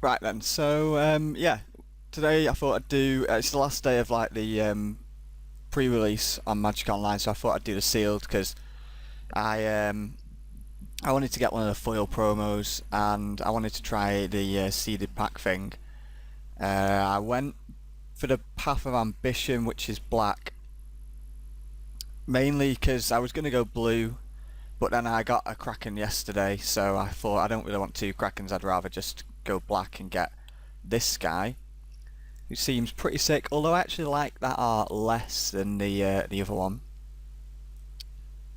Right then, so yeah, today I thought I'd do. It's the last day of like the pre-release on Magic Online, so I thought I'd do the sealed because I um, I wanted to get one of the foil promos and I wanted to try the seeded pack thing. I went for the Path of Ambition, which is black, mainly because I was going to go blue, but then I got a Kraken yesterday, so I thought I don't really want two Krakens. I'd rather just go black and get this guy, who seems pretty sick. Although I actually like that art less than the other one.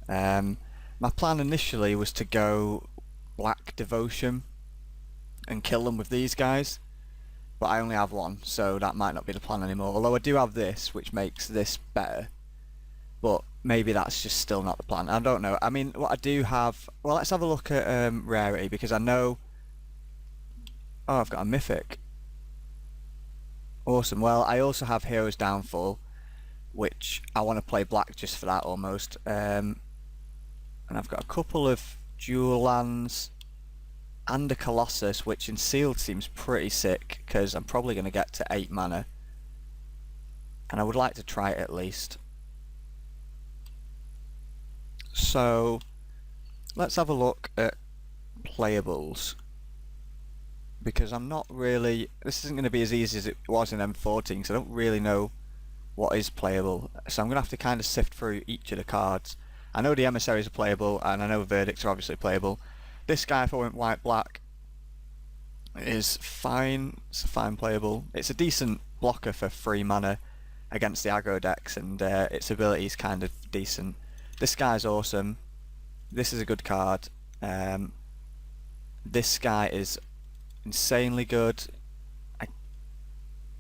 My plan initially was to go black devotion and kill them with these guys, but I only have one, so that might not be the plan anymore. Although I do have this, which makes this better, but maybe that's just still not the plan. I don't know. I mean, what I do have. Well, let's have a look at rarity because I know. Oh, I've got a mythic. Awesome. Well, I also have Hero's Downfall, which I want to play black just for that almost. And I've got a couple of dual lands and a Colossus, which in sealed seems pretty sick because I'm probably going to get to 8 mana. And I would like to try it at least. So, let's have a look at playables. Because I'm not really. This isn't going to be as easy as it was in M14, so I don't really know what is playable. So I'm going to have to kind of sift through each of the cards. I know the emissaries are playable, and I know verdicts are obviously playable. This guy, if I went white-black, is fine. It's a fine playable. It's a decent blocker for 3 mana against the aggro decks, and its ability is kind of decent. This guy's awesome. This is a good card. This guy is insanely good. I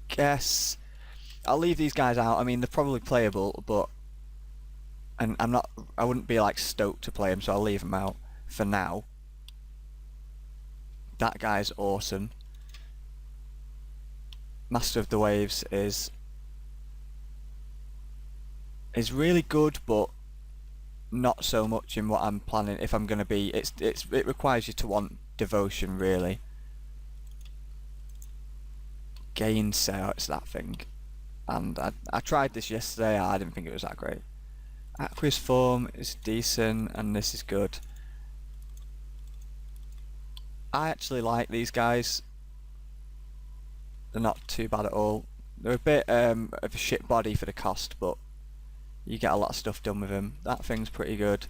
guess I'll leave these guys out. I mean, they're probably playable, but I wouldn't be like stoked to play them, so I'll leave them out for now. That guy's awesome. Master of the Waves is really good, but not so much in what I'm planning. If I'm going to be, it requires you to want devotion really. Gainsay, it's that thing, and I tried this yesterday. I didn't think it was that great. Aqueous Form is decent, and this is good. I actually like these guys. They're not too bad at all. They're a bit of a shit body for the cost, but you get a lot of stuff done with them. That thing's pretty good.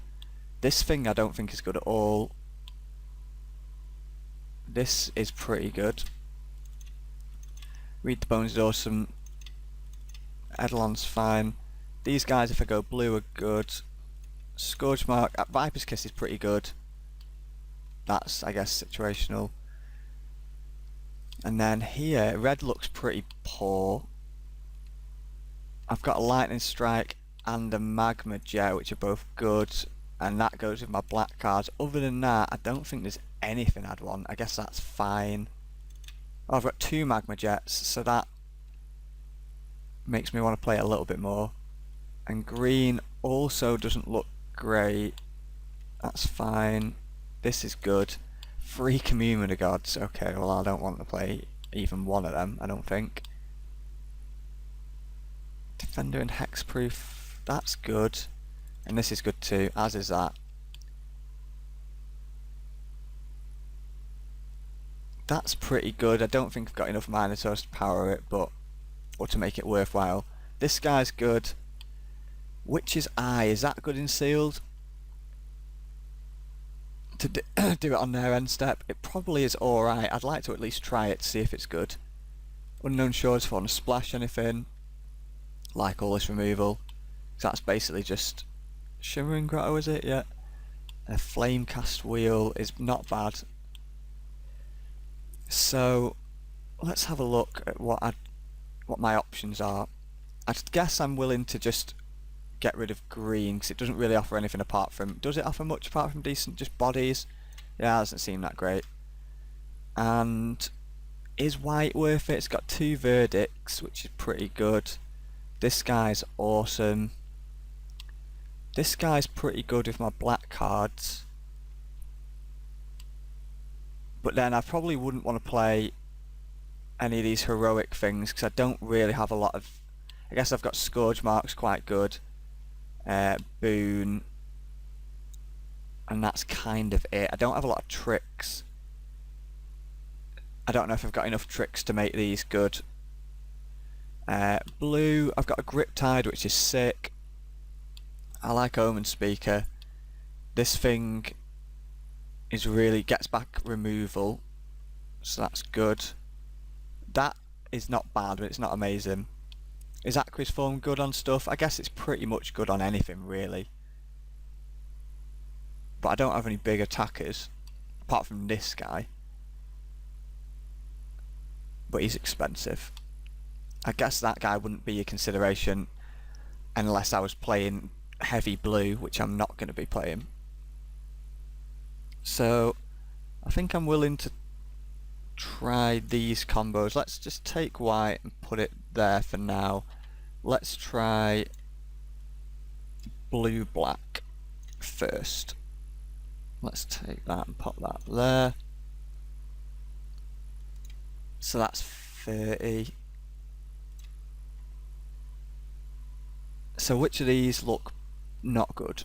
This thing I don't think is good at all. This is pretty good. Read the Bones is awesome. Eidolon's fine. These guys, if I go blue, are good. Scourge Mark, Viper's Kiss is pretty good. That's, I guess, situational. And then here, red looks pretty poor. I've got a Lightning Strike and a Magma Jet, which are both good, and that goes with my black cards. Other than that, I don't think there's anything I'd want. I guess that's fine. Oh, I've got 2 Magma Jets, so that makes me want to play it a little bit more. And green also doesn't look great. That's fine. This is good. 3 Communion of Gods. Okay, well I don't want to play even one of them, I don't think. Defender and Hexproof. That's good. And this is good too, as is that. That's pretty good. I don't think I've got enough Minotaurs to power it, but or to make it worthwhile. This guy's good. Witch's Eye, is that good in sealed? To do it on their end step, it probably is alright. I'd like to at least try it to see if it's good. Unknown Shores, if I want to splash anything, like all this removal. So that's basically just Shimmering Grotto, is it? Yeah. And a Flamecast Wheel is not bad. So let's have a look at what my options are. I guess I'm willing to just get rid of green because it doesn't really offer anything apart from. Does it offer much apart from decent just bodies? Yeah, it doesn't seem that great. And is white worth it? It's got 2 verdicts, which is pretty good. This guy's awesome. This guy's pretty good with my black cards. But then I probably wouldn't want to play any of these heroic things because I don't really have a lot of... I guess I've got Scourge Marks quite good, Boon, and that's kind of it. I don't have a lot of tricks. I don't know if I've got enough tricks to make these good. Blue, I've got a Grip Tide, which is sick. I like Omen Speaker. This thing is really gets back removal, so that's good. That is not bad, but it's not amazing. Is Aqua's Form good on stuff? I guess it's pretty much good on anything, really. But I don't have any big attackers, apart from this guy. But he's expensive. I guess that guy wouldn't be a consideration unless I was playing heavy blue, which I'm not going to be playing. So I think I'm willing to try these combos. Let's just take white and put it there for now. Let's try blue black first. Let's take that and pop that there. So that's 30. So which of these look not good?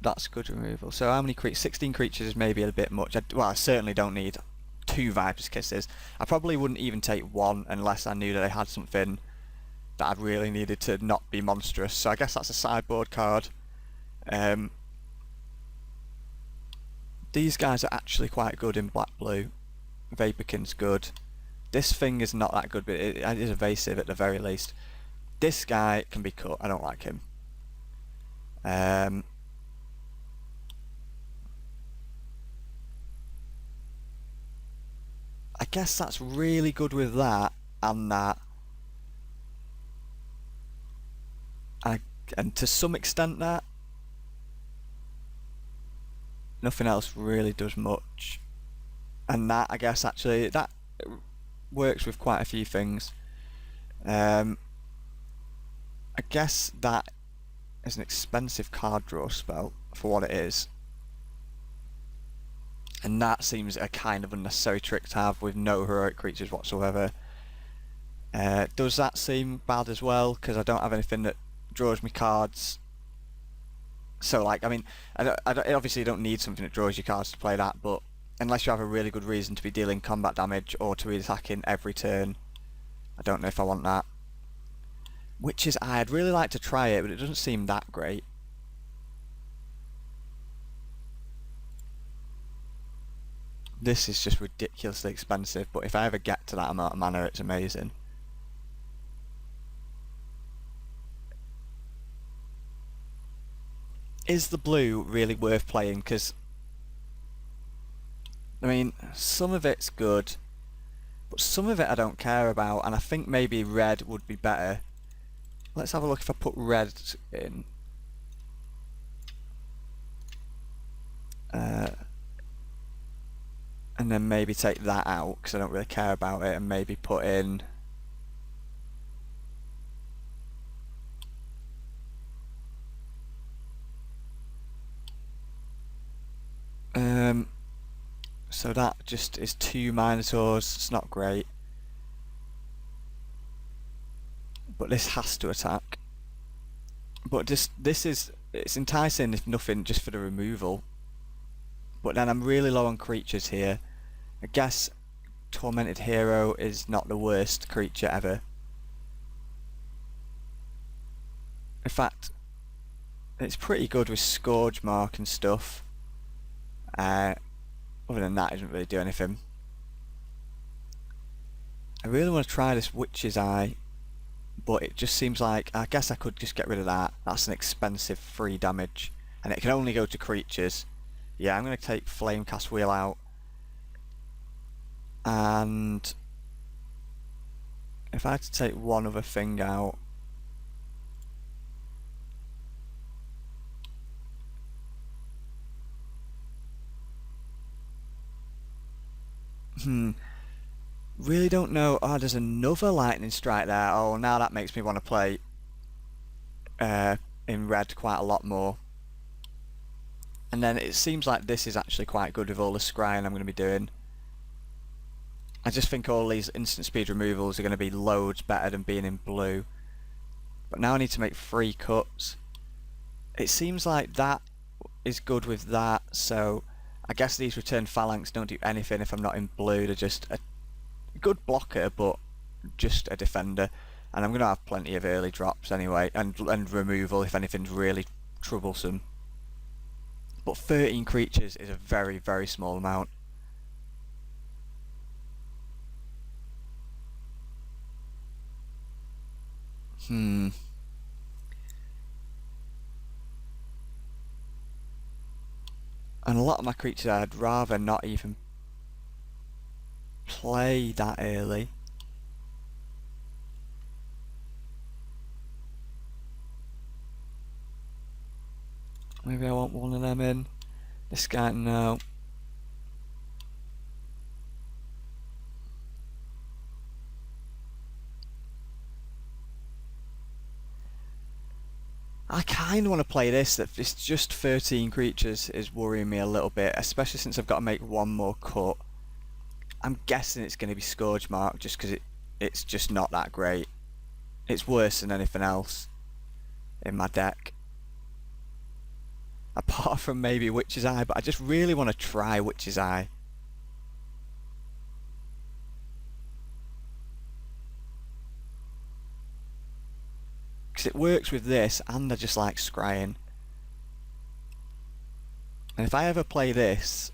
That's good removal. So how many creatures? 16 creatures is maybe a bit much. Well, I certainly don't need 2 Viper's Kisses. I probably wouldn't even take 1 unless I knew that I had something that I really needed to not be monstrous. So I guess that's a sideboard card. These guys are actually quite good in black-blue. Vaporkin's good. This thing is not that good, but it is evasive at the very least. This guy can be cut. I don't like him. I guess that's really good with that and that. And to some extent that. Nothing else really does much. And that, I guess, actually, that works with quite a few things. I guess that is an expensive card draw spell for what it is. And that seems a kind of unnecessary trick to have with no heroic creatures whatsoever. Does that seem bad as well? Because I don't have anything that draws me cards. So, like, I mean, I obviously don't need something that draws you cards to play that, but unless you have a really good reason to be dealing combat damage or to be attacking every turn, I don't know if I want that. Witch's Eye, I'd really like to try it, but it doesn't seem that great. This is just ridiculously expensive, but if I ever get to that amount of mana, it's amazing. Is the blue really worth playing? Because, I mean, some of it's good, but some of it I don't care about, and I think maybe red would be better. Let's have a look if I put red in. And then maybe take that out, because I don't really care about it, and maybe put in... so that just is 2 Minotaurs, it's not great. But this has to attack. But it's enticing if nothing, just for the removal. But then I'm really low on creatures here. I guess Tormented Hero is not the worst creature ever. In fact, it's pretty good with Scourge Mark and stuff. Other than that, it doesn't really do anything. I really want to try this Witch's Eye, but it just seems like, I guess I could just get rid of that. That's an expensive 3 damage, and it can only go to creatures. Yeah, I'm going to take Flamecast Wheel out, and if I had to take one other thing out, really don't know. Oh, there's another Lightning Strike there. Oh, now that makes me want to play in red quite a lot more. And then it seems like this is actually quite good with all the scrying I'm going to be doing. I just think all these instant speed removals are going to be loads better than being in blue. But now I need to make 3 cuts. It seems like that is good with that, so I guess these return phalanx don't do anything if I'm not in blue. They're just a good blocker, but just a defender. And I'm going to have plenty of early drops anyway, and removal if anything's really troublesome. But 13 creatures is a very, very small amount. And a lot of my creatures I'd rather not even play that early. Maybe I want one of them in. This guy, no. I kind of want to play this, that it's just 13 creatures is worrying me a little bit, especially since I've got to make one more cut. I'm guessing it's going to be Scourge Mark just because it's just not that great. It's worse than anything else in my deck. Apart from maybe Witch's Eye, but I just really want to try Witch's Eye. Because it works with this, and I just like scrying. And if I ever play this,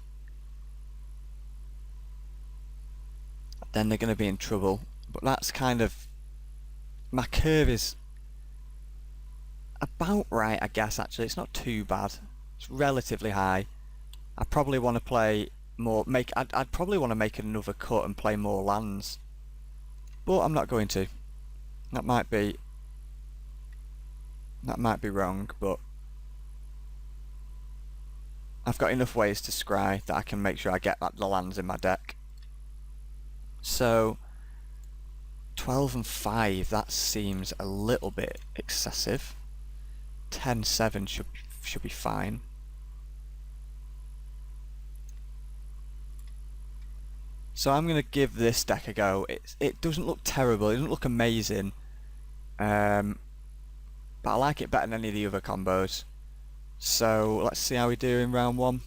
then they're going to be in trouble. But that's kind of... my curve is about right, I guess, actually. It's not too bad. It's relatively high. I probably want to play more... I'd probably want to make another cut and play more lands. But I'm not going to. That might be wrong, but I've got enough ways to scry that I can make sure I get the lands in my deck. So 12 and 5, that seems a little bit excessive. 10-7 should be fine. So I'm going to give this deck a go. It doesn't look terrible, it doesn't look amazing. But I like it better than any of the other combos. So let's see how we do in round 1.